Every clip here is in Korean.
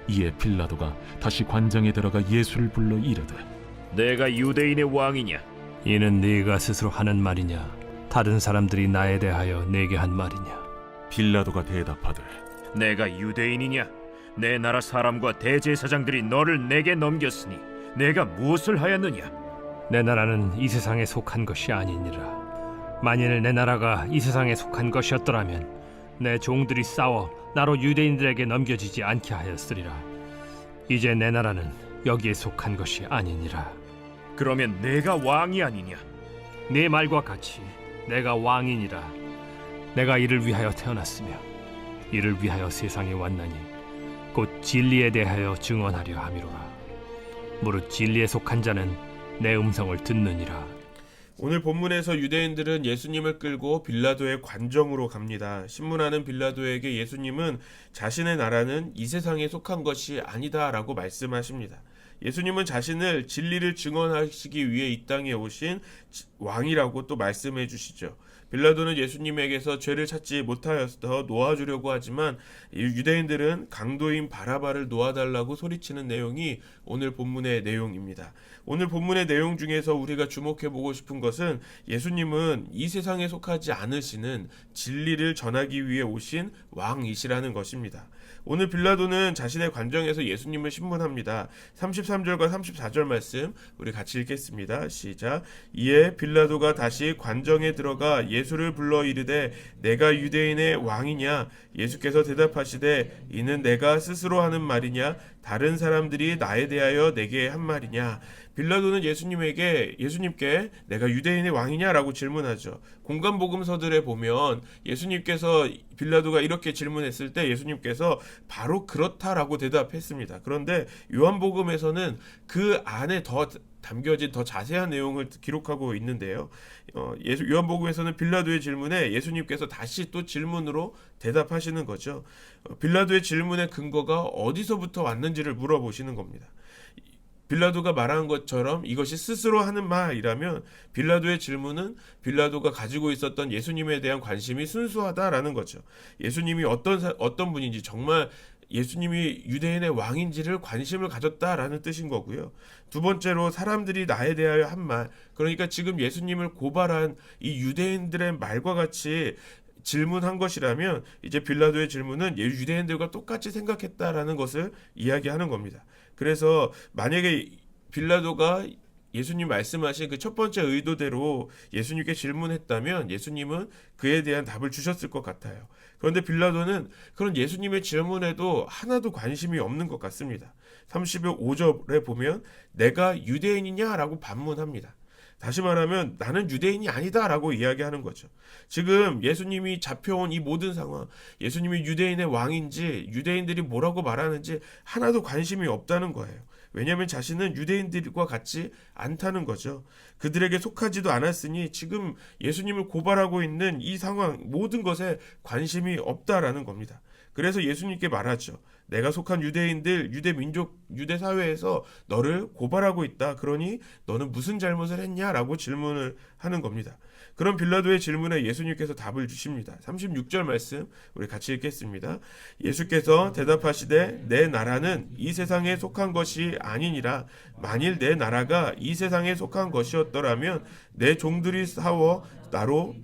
이에 빌라도가 다시 관장에 들어가 예수를 불러 이르되 내가 유대인의 왕이냐? 이는 네가 스스로 하는 말이냐? 다른 사람들이 나에 대하여 내게 한 말이냐? 빌라도가 대답하되 내가 유대인이냐? 내 나라 사람과 대제사장들이 너를 내게 넘겼으니 내가 무엇을 하였느냐? 내 나라는 이 세상에 속한 것이 아니니라. 만일 내 나라가 이 세상에 속한 것이었더라면 내 종들이 싸워 나로 유대인들에게 넘겨지지 않게 하였으리라. 이제 내 나라는 여기에 속한 것이 아니니라. 그러면 내가 왕이 아니냐? 네 말과 같이 내가 왕이니라. 내가 이를 위하여 태어났으며 이를 위하여 세상에 왔나니 곧 진리에 대하여 증언하려 함이로라. 무릇 진리에 속한 자는 내 음성을 듣느니라. 오늘 본문에서 유대인들은 예수님을 끌고 빌라도의 관정으로 갑니다. 신문하는 빌라도에게 예수님은 자신의 나라는 이 세상에 속한 것이 아니다라고 말씀하십니다. 예수님은 자신을 진리를 증언하시기 위해 이 땅에 오신 왕이라고 또 말씀해 주시죠. 빌라도는 예수님에게서 죄를 찾지 못하여서 놓아주려고 하지만 유대인들은 강도인 바라바를 놓아달라고 소리치는 내용이 오늘 본문의 내용입니다. 오늘 본문의 내용 중에서 우리가 주목해보고 싶은 것은 예수님은 이 세상에 속하지 않으시는 진리를 전하기 위해 오신 왕이시라는 것입니다. 오늘 빌라도는 자신의 관정에서 예수님을 신문합니다. 33절과 34절 말씀 우리 같이 읽겠습니다. 시작. 이에 빌라도가 다시 관정에 들어가 예수를 불러 이르되 내가 유대인의 왕이냐? 예수께서 대답하시되 이는 내가 스스로 하는 말이냐? 다른 사람들이 나에 대하여 내게 한 말이냐? 빌라도는 예수님께 내가 유대인의 왕이냐라고 질문하죠. 공간복음서들에 보면 예수님께서 빌라도가 이렇게 질문했을 때 예수님께서 바로 그렇다라고 대답했습니다. 그런데 요한복음에서는 그 안에 더 담겨진 더 자세한 내용을 기록하고 있는데요. 요한복음에서는 빌라도의 질문에 예수님께서 다시 또 질문으로 대답하시는 거죠. 빌라도의 질문의 근거가 어디서부터 왔는지를 물어보시는 겁니다. 빌라도가 말한 것처럼 이것이 스스로 하는 말이라면 빌라도의 질문은 빌라도가 가지고 있었던 예수님에 대한 관심이 순수하다라는 거죠. 예수님이 어떤 분인지 정말 예수님이 유대인의 왕인지를 관심을 가졌다라는 뜻인 거고요. 두 번째로 사람들이 나에 대하여 한 말, 그러니까 지금 예수님을 고발한 이 유대인들의 말과 같이 질문한 것이라면 이제 빌라도의 질문은 유대인들과 똑같이 생각했다라는 것을 이야기하는 겁니다. 그래서 만약에 빌라도가 예수님 말씀하신 그 첫 번째 의도대로 예수님께 질문했다면 예수님은 그에 대한 답을 주셨을 것 같아요. 그런데 빌라도는 그런 예수님의 질문에도 하나도 관심이 없는 것 같습니다. 35절에 보면 내가 유대인이냐라고 반문합니다. 다시 말하면 나는 유대인이 아니다라고 이야기하는 거죠. 지금 예수님이 잡혀온 이 모든 상황, 예수님이 유대인의 왕인지 유대인들이 뭐라고 말하는지 하나도 관심이 없다는 거예요. 왜냐하면 자신은 유대인들과 같지 않다는 거죠. 그들에게 속하지도 않았으니 지금 예수님을 고발하고 있는 이 상황 모든 것에 관심이 없다라는 겁니다. 그래서 예수님께 말하죠. 내가 속한 유대인들, 유대 민족, 유대 사회에서 너를 고발하고 있다. 그러니 너는 무슨 잘못을 했냐라고 질문을 하는 겁니다. 그런 빌라도의 질문에 예수님께서 답을 주십니다. 36절 말씀 우리 같이 읽겠습니다. 예수께서 대답하시되 내 나라는 이 세상에 속한 것이 아니니라. 만일 내 나라가 이 세상에 속한 것이었더라면 내 종들이 싸워 나로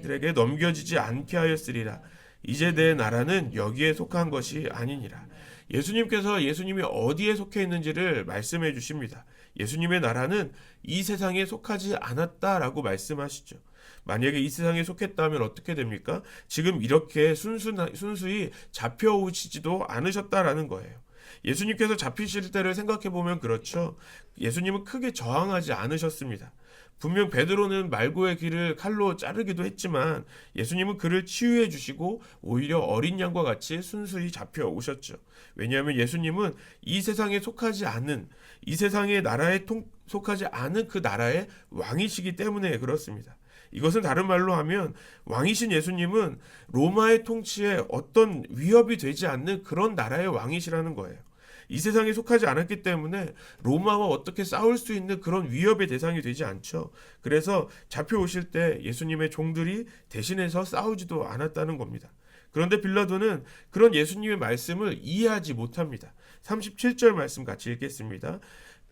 들에게 넘겨지지 않게 하였으리라. 이제 내 나라는 여기에 속한 것이 아니니라. 예수님께서 예수님이 어디에 속해 있는지를 말씀해 주십니다. 예수님의 나라는 이 세상에 속하지 않았다라고 말씀하시죠. 만약에 이 세상에 속했다면 어떻게 됩니까? 지금 이렇게 순수히 잡혀오시지도 않으셨다라는 거예요. 예수님께서 잡히실 때를 생각해 보면 그렇죠. 예수님은 크게 저항하지 않으셨습니다. 분명 베드로는 말고의 귀를 칼로 자르기도 했지만 예수님은 그를 치유해 주시고 오히려 어린 양과 같이 순수히 잡혀오셨죠. 왜냐하면 예수님은 이 세상에 속하지 않은, 이 세상의 나라에 속하지 않은 그 나라의 왕이시기 때문에 그렇습니다. 이것은 다른 말로 하면 왕이신 예수님은 로마의 통치에 어떤 위협이 되지 않는 그런 나라의 왕이시라는 거예요. 이 세상에 속하지 않았기 때문에 로마와 어떻게 싸울 수 있는 그런 위협의 대상이 되지 않죠. 그래서 잡혀오실 때 예수님의 종들이 대신해서 싸우지도 않았다는 겁니다. 그런데 빌라도는 그런 예수님의 말씀을 이해하지 못합니다. 37절 말씀 같이 읽겠습니다.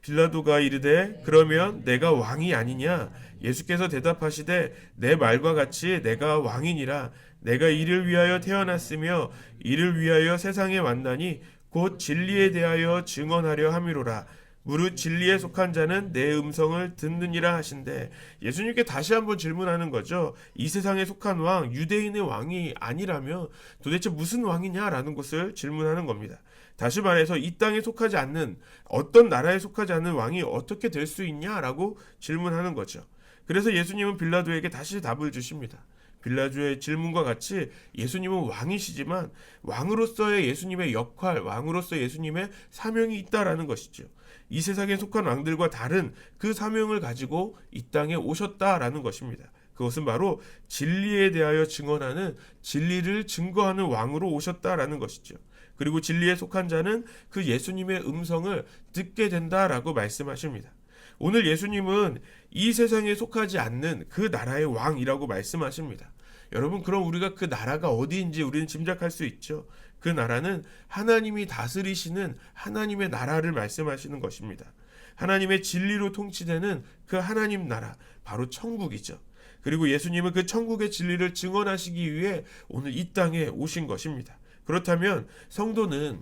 빌라도가 이르되 그러면 내가 왕이 아니냐? 예수께서 대답하시되 내 말과 같이 내가 왕이니라. 내가 이를 위하여 태어났으며 이를 위하여 세상에 왔나니 곧 진리에 대하여 증언하려 함이로라. 무릇 진리에 속한 자는 내 음성을 듣느니라 하신대. 예수님께 다시 한번 질문하는 거죠. 이 세상에 속한 왕, 유대인의 왕이 아니라면 도대체 무슨 왕이냐라는 것을 질문하는 겁니다. 다시 말해서 이 땅에 속하지 않는, 어떤 나라에 속하지 않는 왕이 어떻게 될 수 있냐라고 질문하는 거죠. 그래서 예수님은 빌라도에게 다시 답을 주십니다. 빌라도의 질문과 같이 예수님은 왕이시지만 왕으로서의 예수님의 역할, 왕으로서 예수님의 사명이 있다라는 것이죠. 이 세상에 속한 왕들과 다른 그 사명을 가지고 이 땅에 오셨다라는 것입니다. 그것은 바로 진리에 대하여 증언하는, 진리를 증거하는 왕으로 오셨다라는 것이죠. 그리고 진리에 속한 자는 그 예수님의 음성을 듣게 된다라고 말씀하십니다. 오늘 예수님은 이 세상에 속하지 않는 그 나라의 왕이라고 말씀하십니다. 여러분, 그럼 우리가 그 나라가 어디인지 우리는 짐작할 수 있죠. 그 나라는 하나님이 다스리시는 하나님의 나라를 말씀하시는 것입니다. 하나님의 진리로 통치되는 그 하나님 나라, 바로 천국이죠. 그리고 예수님은 그 천국의 진리를 증언하시기 위해 오늘 이 땅에 오신 것입니다. 그렇다면 성도는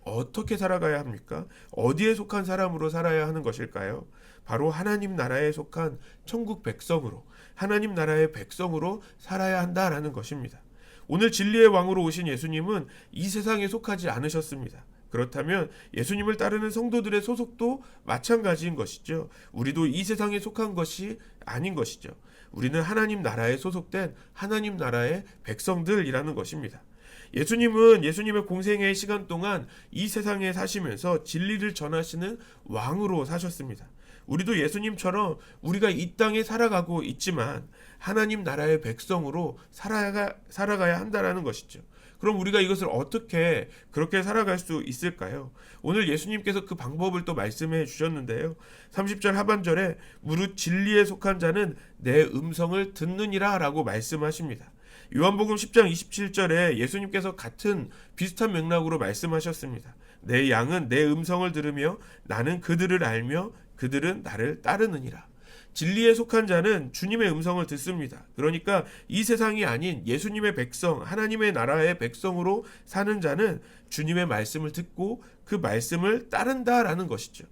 어떻게 살아가야 합니까? 어디에 속한 사람으로 살아야 하는 것일까요? 바로 하나님 나라에 속한 천국 백성으로, 하나님 나라의 백성으로 살아야 한다라는 것입니다. 오늘 진리의 왕으로 오신 예수님은 이 세상에 속하지 않으셨습니다. 그렇다면 예수님을 따르는 성도들의 소속도 마찬가지인 것이죠. 우리도 이 세상에 속한 것이 아닌 것이죠. 우리는 하나님 나라에 소속된 하나님 나라의 백성들이라는 것입니다. 예수님은 예수님의 공생애의 시간 동안 이 세상에 사시면서 진리를 전하시는 왕으로 사셨습니다. 우리도 예수님처럼 우리가 이 땅에 살아가고 있지만 하나님 나라의 백성으로 살아가야 한다는 것이죠. 그럼 우리가 이것을 어떻게 그렇게 살아갈 수 있을까요? 오늘 예수님께서 그 방법을 또 말씀해 주셨는데요. 30절 하반절에 무릇 진리에 속한 자는 내 음성을 듣느니라 라고 말씀하십니다. 요한복음 10장 27절에 예수님께서 같은 비슷한 맥락으로 말씀하셨습니다. 내 양은 내 음성을 들으며 나는 그들을 알며 그들은 나를 따르느니라. 진리에 속한 자는 주님의 음성을 듣습니다. 그러니까 이 세상이 아닌 예수님의 백성, 하나님의 나라의 백성으로 사는 자는 주님의 말씀을 듣고 그 말씀을 따른다라는 것이죠.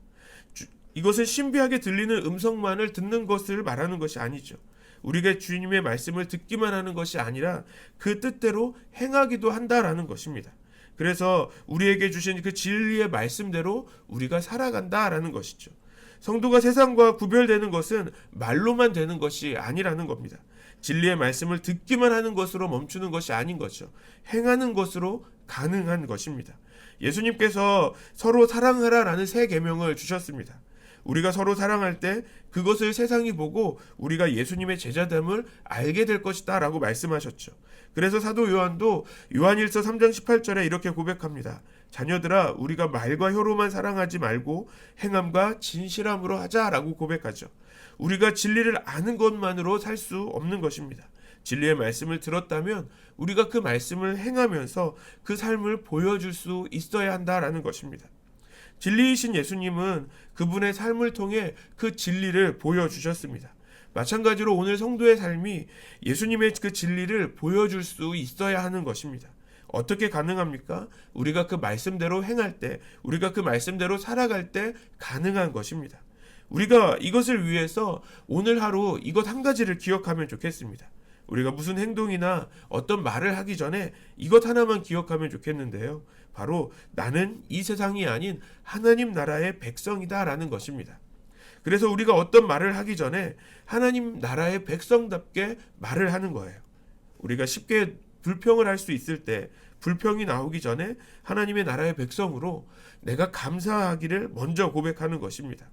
이것은 신비하게 들리는 음성만을 듣는 것을 말하는 것이 아니죠. 우리가 주님의 말씀을 듣기만 하는 것이 아니라 그 뜻대로 행하기도 한다라는 것입니다. 그래서 우리에게 주신 그 진리의 말씀대로 우리가 살아간다라는 것이죠. 성도가 세상과 구별되는 것은 말로만 되는 것이 아니라는 겁니다. 진리의 말씀을 듣기만 하는 것으로 멈추는 것이 아닌 거죠. 행하는 것으로 가능한 것입니다. 예수님께서 서로 사랑하라라는 새 계명을 주셨습니다. 우리가 서로 사랑할 때 그것을 세상이 보고 우리가 예수님의 제자됨을 알게 될 것이다 라고 말씀하셨죠. 그래서 사도 요한도 요한일서 3장 18절에 이렇게 고백합니다. 자녀들아, 우리가 말과 혀로만 사랑하지 말고 행함과 진실함으로 하자라고 고백하죠. 우리가 진리를 아는 것만으로 살 수 없는 것입니다. 진리의 말씀을 들었다면 우리가 그 말씀을 행하면서 그 삶을 보여줄 수 있어야 한다라는 것입니다. 진리이신 예수님은 그분의 삶을 통해 그 진리를 보여주셨습니다. 마찬가지로 오늘 성도의 삶이 예수님의 그 진리를 보여줄 수 있어야 하는 것입니다. 어떻게 가능합니까? 우리가 그 말씀대로 행할 때, 우리가 그 말씀대로 살아갈 때 가능한 것입니다. 우리가 이것을 위해서 오늘 하루 이것 한 가지를 기억하면 좋겠습니다. 우리가 무슨 행동이나 어떤 말을 하기 전에 이것 하나만 기억하면 좋겠는데요. 바로 나는 이 세상이 아닌 하나님 나라의 백성이다라는 것입니다. 그래서 우리가 어떤 말을 하기 전에 하나님 나라의 백성답게 말을 하는 거예요. 우리가 쉽게 불평을 할 수 있을 때 불평이 나오기 전에 하나님의 나라의 백성으로 내가 감사하기를 먼저 고백하는 것입니다.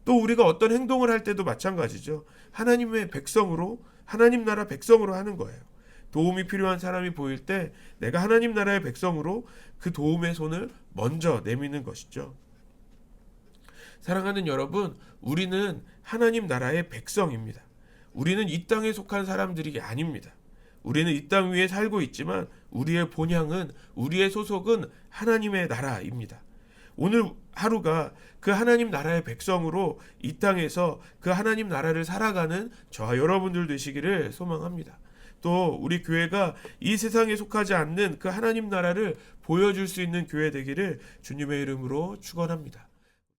또 우리가 어떤 행동을 할 때도 마찬가지죠. 하나님의 백성으로, 하나님 나라 백성으로 하는 거예요. 도움이 필요한 사람이 보일 때 내가 하나님 나라의 백성으로 그 도움의 손을 먼저 내미는 것이죠. 사랑하는 여러분, 우리는 하나님 나라의 백성입니다. 우리는 이 땅에 속한 사람들이 아닙니다. 우리는 이 땅 위에 살고 있지만 우리의 본향은, 우리의 소속은 하나님의 나라입니다. 오늘 하루가 그 하나님 나라의 백성으로 이 땅에서 그 하나님 나라를 살아가는 저와 여러분들 되시기를 소망합니다. 또 우리 교회가 이 세상에 속하지 않는 그 하나님 나라를 보여줄 수 있는 교회 되기를 주님의 이름으로 축원합니다.